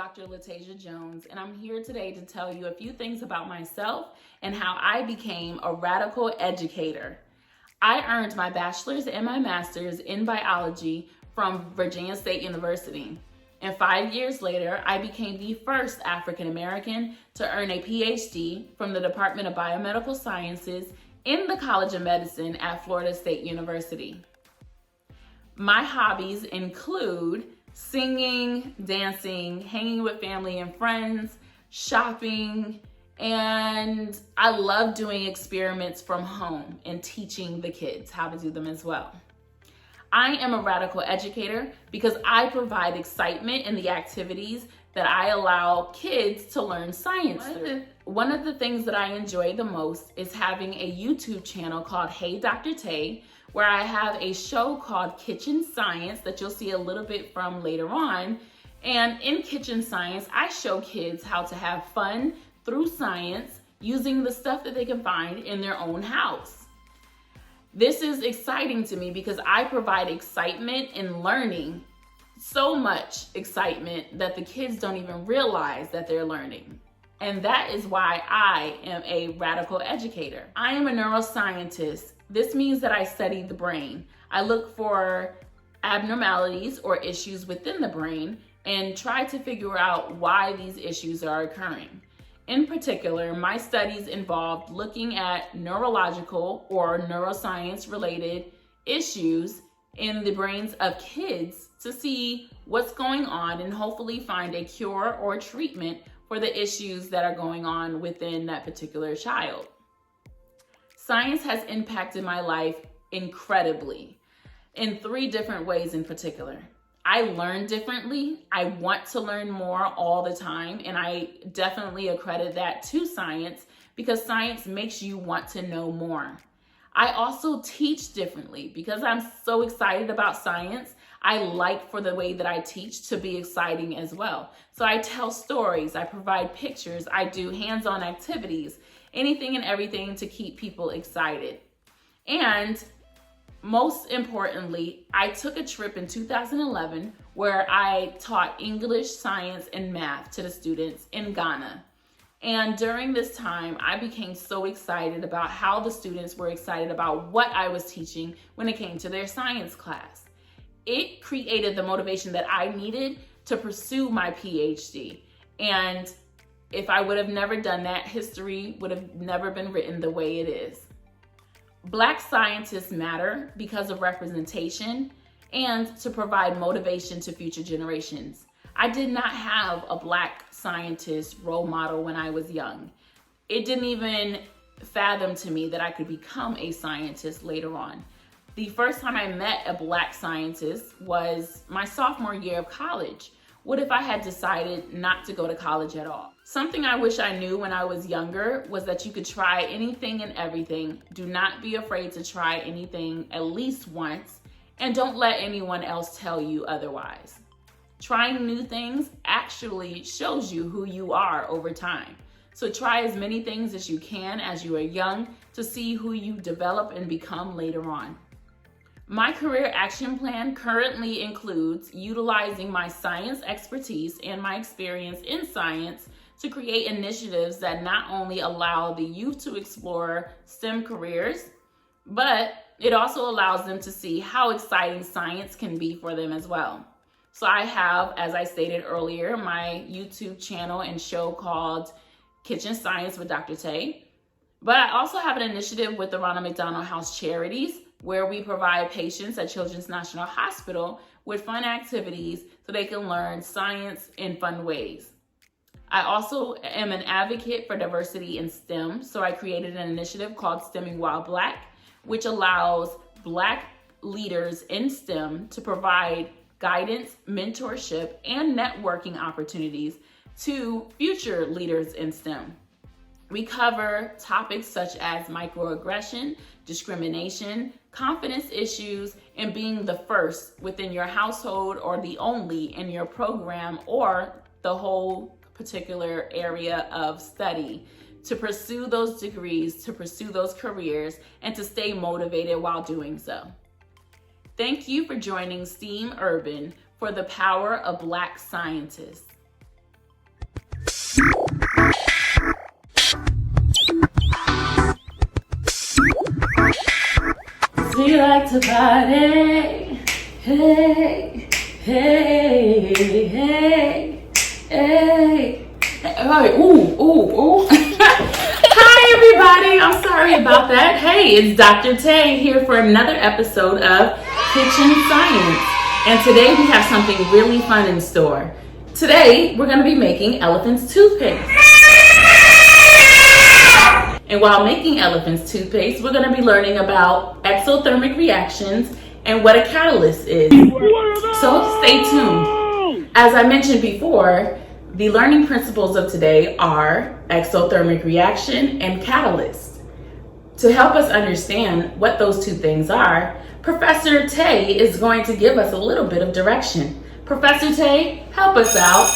Dr. LaTasia Jones, and I'm here today to tell you a few things about myself and how I became a radical educator. I earned my bachelor's and my master's in biology from Virginia State University. And 5 years later, I became the first African American to earn a PhD from the Department of Biomedical Sciences in the College of Medicine at Florida State University. My hobbies include singing, dancing, hanging with family and friends, shopping, and I love doing experiments from home and teaching the kids how to do them as well. I am a radical educator because I provide excitement in the activities that I allow kids to learn science through. One of the things that I enjoy the most is having a YouTube channel called Hey Dr.tay, where I have a show called Kitchen Science that you'll see a little bit from later on. And in Kitchen Science, I show kids how to have fun through science using the stuff that they can find in their own house. This is exciting to me because I provide excitement in learning, so much excitement that the kids don't even realize that they're learning. And that is why I am a radical educator. I am a neuroscientist. This means that I study the brain. I look for abnormalities or issues within the brain and try to figure out why these issues are occurring. In particular, my studies involved looking at neurological or neuroscience related issues in the brains of kids to see what's going on and hopefully find a cure or treatment for the issues that are going on within that particular child. Science has impacted my life incredibly in 3 different ways in particular. I learn differently. I want to learn more all the time, and I definitely accredit that to science because science makes you want to know more. I also teach differently because I'm so excited about science. I like for the way that I teach to be exciting as well. So I tell stories, I provide pictures, I do hands-on activities, anything and everything to keep people excited. And most importantly, I took a trip in 2011 where I taught English, science, and math to the students in Ghana. And during this time, I became so excited about how the students were excited about what I was teaching when it came to their science class. It created the motivation that I needed to pursue my PhD. And if I would have never done that, history would have never been written the way it is. Black scientists matter because of representation and to provide motivation to future generations. I did not have a Black scientist role model when I was young. It didn't even fathom to me that I could become a scientist later on. The first time I met a Black scientist was my sophomore year of college. What if I had decided not to go to college at all? Something I wish I knew when I was younger was that you could try anything and everything. Do not be afraid to try anything at least once, and don't let anyone else tell you otherwise. Trying new things actually shows you who you are over time. So try as many things as you can as you are young to see who you develop and become later on. My career action plan currently includes utilizing my science expertise and my experience in science to create initiatives that not only allow the youth to explore STEM careers, but it also allows them to see how exciting science can be for them as well. So I have, as I stated earlier, my YouTube channel and show called Kitchen Science with Dr.tay. But I also have an initiative with the Ronald McDonald House Charities where we provide patients at Children's National Hospital with fun activities so they can learn science in fun ways. I also am an advocate for diversity in STEM, so I created an initiative called STEMming While Black, which allows Black leaders in STEM to provide guidance, mentorship, and networking opportunities to future leaders in STEM. We cover topics such as microaggression, discrimination, confidence issues, and being the first within your household or the only in your program or the whole particular area of study to pursue those degrees, to pursue those careers, and to stay motivated while doing so. Thank you for joining STEAM Urban for the power of Black scientists. We like to party. Hey, hey, hey, hey. Hey. Ooh. Hi, everybody. I'm sorry about that. Hey, it's Dr. Tay here for another episode of Kitchen Science. And today we have something really fun in store. Today, we're going to be making elephant's toothpaste. And while making elephant's toothpaste, we're going to be learning about exothermic reactions and what a catalyst is. So stay tuned. As I mentioned before, the learning principles of today are exothermic reaction and catalyst. To help us understand what those two things are, Professor Tay is going to give us a little bit of direction. Professor Tay, help us out.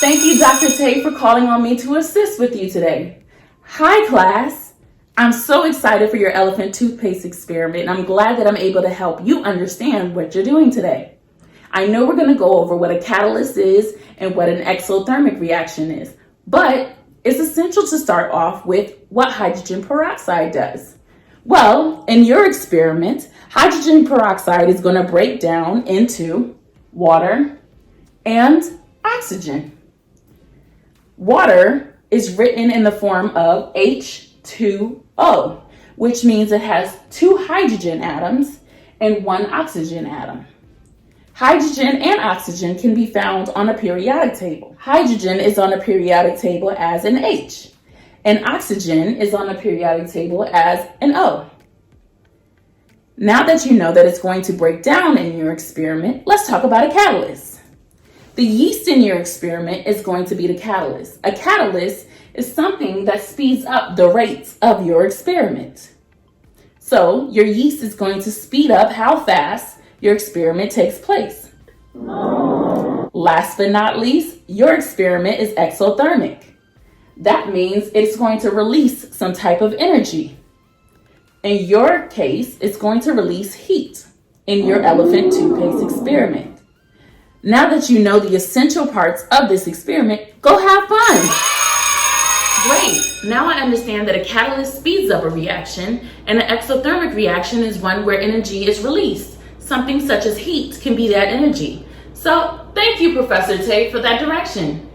Thank you, Dr. Tay, for calling on me to assist with you today. Hi, class. I'm so excited for your elephant toothpaste experiment, and I'm glad that I'm able to help you understand what you're doing today. I know we're going to go over what a catalyst is and what an exothermic reaction is, but it's essential to start off with what hydrogen peroxide does. Well, in your experiment, hydrogen peroxide is going to break down into water and oxygen. Water is written in the form of H2O, which means it has 2 hydrogen atoms and 1 oxygen atom. Hydrogen and oxygen can be found on a periodic table. Hydrogen is on a periodic table as an H, and oxygen is on a periodic table as an O. Now that you know that it's going to break down in your experiment, let's talk about a catalyst. The yeast in your experiment is going to be the catalyst. A catalyst is something that speeds up the rates of your experiment. So your yeast is going to speed up how fast your experiment takes place. Last but not least, your experiment is exothermic. That means it's going to release some type of energy. In your case, it's going to release heat in your elephant toothpaste experiment. Now that you know the essential parts of this experiment, go have fun. Great. Now I understand that a catalyst speeds up a reaction, and an exothermic reaction is one where energy is released. Something such as heat can be that energy. So thank you, Professor Tay, for that direction.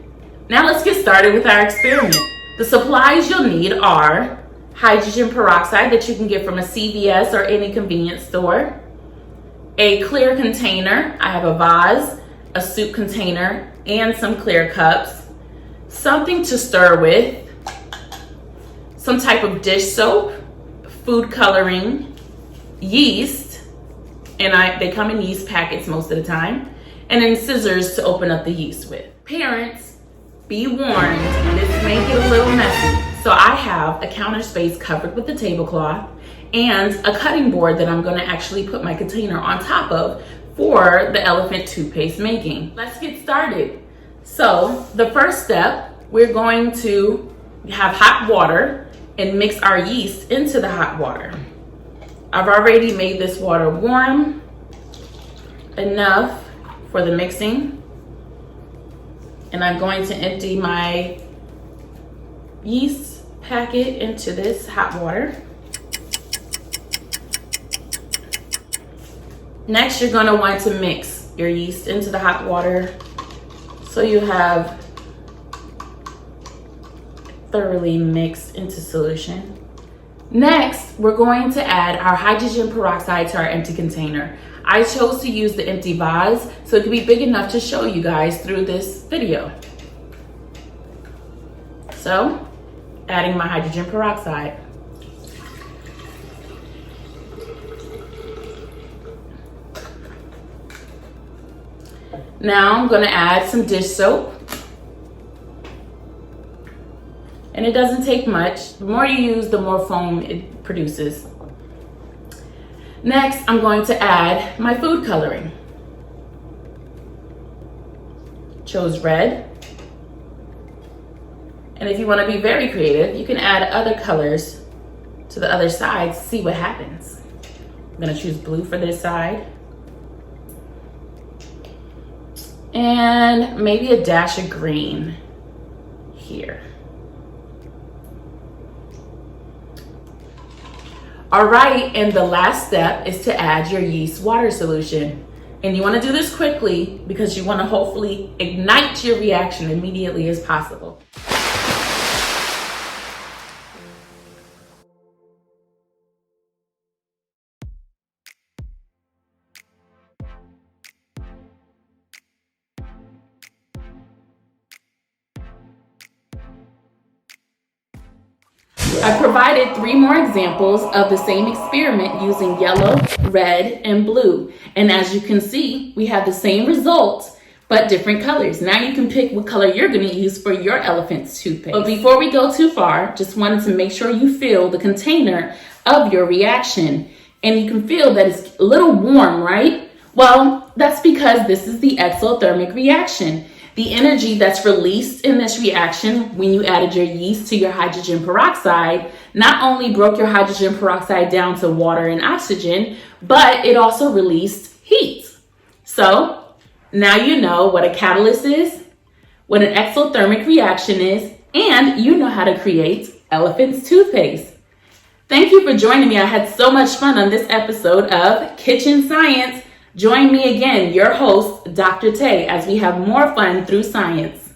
Now let's get started with our experiment. The supplies you'll need are hydrogen peroxide that you can get from a CVS or any convenience store, a clear container. I have a vase, a soup container, and some clear cups, something to stir with, some type of dish soap, food coloring, yeast, and they come in yeast packets most of the time, and then scissors to open up the yeast with. Parents, be warned, this may get a little messy. So I have a counter space covered with a tablecloth and a cutting board that I'm going to actually put my container on top of for the elephant toothpaste making. Let's get started. So the first step, we're going to have hot water and mix our yeast into the hot water. I've already made this water warm enough for the mixing, and I'm going to empty my yeast packet into this hot water. Next, you're going to want to mix your yeast into the hot water so you have thoroughly mixed into solution. Next, we're going to add our hydrogen peroxide to our empty container. I chose to use the empty vase so it could be big enough to show you guys through this video. So, adding my hydrogen peroxide. Now I'm going to add some dish soap. And it doesn't take much. The more you use, the more foam it produces. Next, I'm going to add my food coloring. Chose red. And if you want to be very creative, you can add other colors to the other side to see what happens. I'm going to choose blue for this side. And maybe a dash of green here. All right, and the last step is to add your yeast water solution. And you want to do this quickly because you want to hopefully ignite your reaction immediately as possible. I provided 3 more examples of the same experiment using yellow, red, and blue. And as you can see, we have the same results, but different colors. Now you can pick what color you're going to use for your elephant's toothpaste. But before we go too far, just wanted to make sure you fill the container of your reaction. And you can feel that it's a little warm, right? Well, that's because this is the exothermic reaction. The energy that's released in this reaction when you added your yeast to your hydrogen peroxide not only broke your hydrogen peroxide down to water and oxygen, but it also released heat. So now you know what a catalyst is, what an exothermic reaction is, and you know how to create elephant's toothpaste. Thank you for joining me. I had so much fun on this episode of Kitchen Science. Join me again, your host, Dr. Tay, as we have more fun through science.